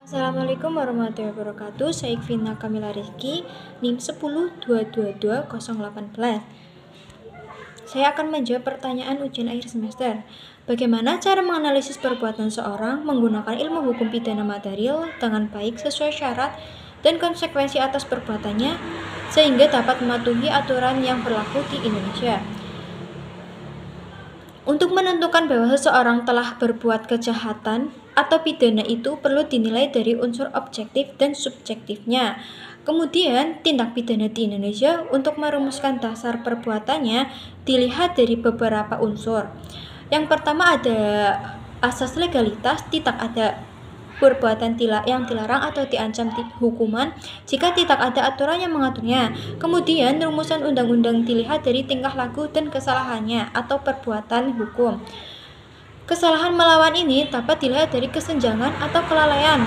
Assalamualaikum warahmatullahi wabarakatuh. Saya Ikvina Kamila Rizky, NIM 10222018. Saya akan menjawab pertanyaan ujian akhir semester. Bagaimana cara menganalisis perbuatan seorang menggunakan ilmu hukum pidana material dengan baik sesuai syarat dan konsekuensi atas perbuatannya sehingga dapat mematuhi aturan yang berlaku di Indonesia. Untuk menentukan bahwa seseorang telah berbuat kejahatan atau pidana itu perlu dinilai dari unsur objektif dan subjektifnya. Kemudian, tindak pidana di Indonesia untuk merumuskan dasar perbuatannya dilihat dari beberapa unsur. Yang pertama ada asas legalitas, tidak ada perbuatan yang dilarang atau diancam hukuman jika tidak ada aturan yang mengaturnya. Kemudian rumusan undang-undang dilihat dari tingkah laku dan kesalahannya atau perbuatan hukum. Kesalahan melawan ini dapat dilihat dari kesenjangan atau kelalaian.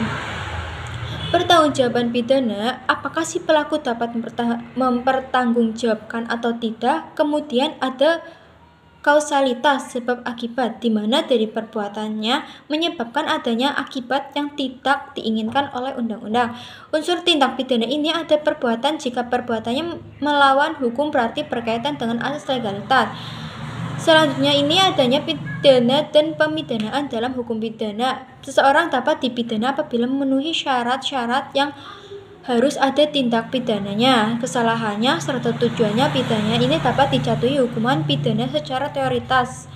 Pertanggungjawaban pidana, apakah si pelaku dapat mempertanggungjawabkan atau tidak. Kemudian ada kausalitas sebab akibat, di mana dari perbuatannya menyebabkan adanya akibat yang tidak diinginkan oleh undang-undang. Unsur tindak pidana ini ada perbuatan jika perbuatannya melawan hukum berarti berkaitan dengan asas legalitas. Selanjutnya ini adanya pidana dan pemidanaan dalam hukum pidana. Seseorang dapat dipidana apabila memenuhi syarat-syarat yang harus ada tindak pidananya, kesalahannya, serta tujuannya pidana ini dapat dijatuhi hukuman pidana secara teoritis.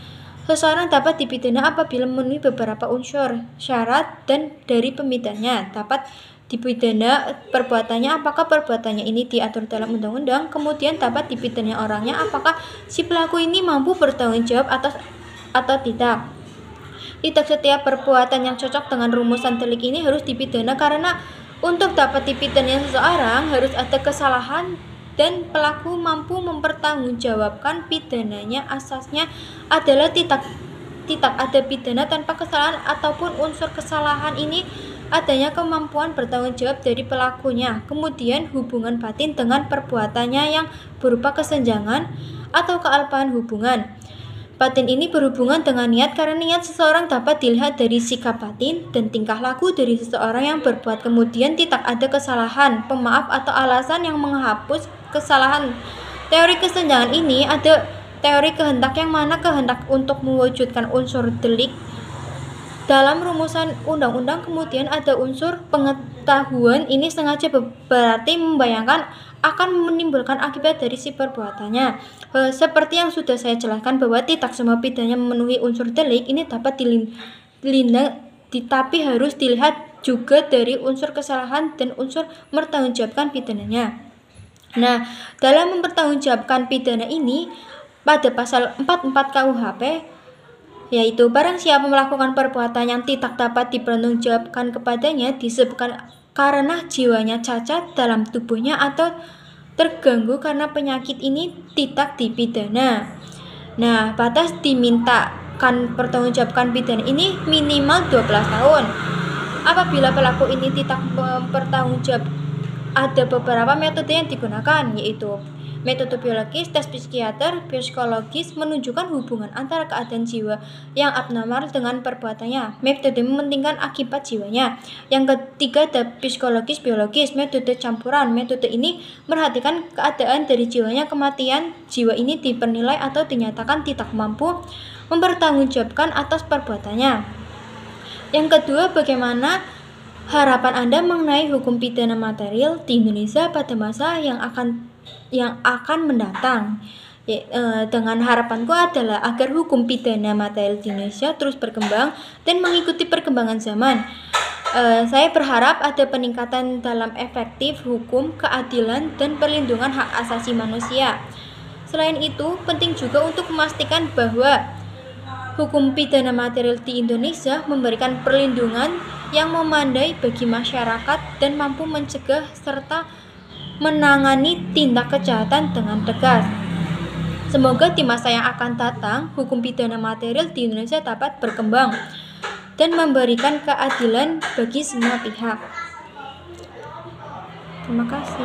Seseorang dapat dipidana apabila memenuhi beberapa unsur syarat dan dari pemidananya dapat dipidana perbuatannya, apakah perbuatannya ini diatur dalam undang-undang. Kemudian dapat dipidana orangnya, apakah si pelaku ini mampu bertanggung jawab atau tidak. Tidak setiap perbuatan yang cocok dengan rumusan delik ini harus dipidana, karena untuk dapat dipidana seseorang harus ada kesalahan dan pelaku mampu mempertanggungjawabkan pidananya. Asasnya adalah tidak ada pidana tanpa kesalahan ataupun unsur kesalahan ini adanya kemampuan bertanggung jawab dari pelakunya. Kemudian hubungan batin dengan perbuatannya yang berupa kesenjangan atau kealpaan hubungan. Batin ini berhubungan dengan niat, karena niat seseorang dapat dilihat dari sikap batin dan tingkah laku dari seseorang yang berbuat. Kemudian tidak ada kesalahan, pemaaf atau alasan yang menghapus kesalahan. Teori kesenjangan ini ada teori kehendak, yang mana kehendak untuk mewujudkan unsur delik dalam rumusan undang-undang. Kemudian ada unsur pengetahuan, ini sengaja berarti membayangkan akan menimbulkan akibat dari si perbuatannya. Seperti yang sudah saya jelaskan bahwa tidak semua pidana memenuhi unsur delik ini dapat tapi harus dilihat juga dari unsur kesalahan dan unsur mempertanggungjawabkan pidananya. Nah, dalam mempertanggungjawabkan pidana ini pada pasal 44 KUHP, yaitu barang siapa melakukan perbuatan yang tidak dapat dipertanggungjawabkan kepadanya disebabkan karena jiwanya cacat dalam tubuhnya atau terganggu karena penyakit, ini tidak dipidana. Nah, batas dimintakan pertanggungjawabkan pidana ini minimal 12 tahun. Apabila pelaku ini tidak mempertanggungjawab, ada beberapa metode yang digunakan, yaitu metode biologis, tes psikiater, psikologis menunjukkan hubungan antara keadaan jiwa yang abnormal dengan perbuatannya. Metode mementingkan akibat jiwanya. Yang ketiga ada psikologis biologis, metode campuran. Metode ini merhatikan keadaan dari jiwanya. Kematian jiwa ini dipernilai atau dinyatakan tidak mampu mempertanggungjawabkan atas perbuatannya. Yang kedua, bagaimana harapan Anda mengenai hukum pidana material di Indonesia pada masa yang akan mendatang? Dengan harapanku adalah agar hukum pidana material di Indonesia terus berkembang dan mengikuti perkembangan zaman. Saya berharap ada peningkatan dalam efektif hukum, keadilan, dan perlindungan hak asasi manusia. Selain itu, penting juga untuk memastikan bahwa hukum pidana material di Indonesia memberikan perlindungan yang memadai bagi masyarakat dan mampu mencegah serta menangani tindak kejahatan dengan tegas. Semoga di masa yang akan datang, hukum pidana material di Indonesia dapat berkembang dan memberikan keadilan bagi semua pihak. Terima kasih.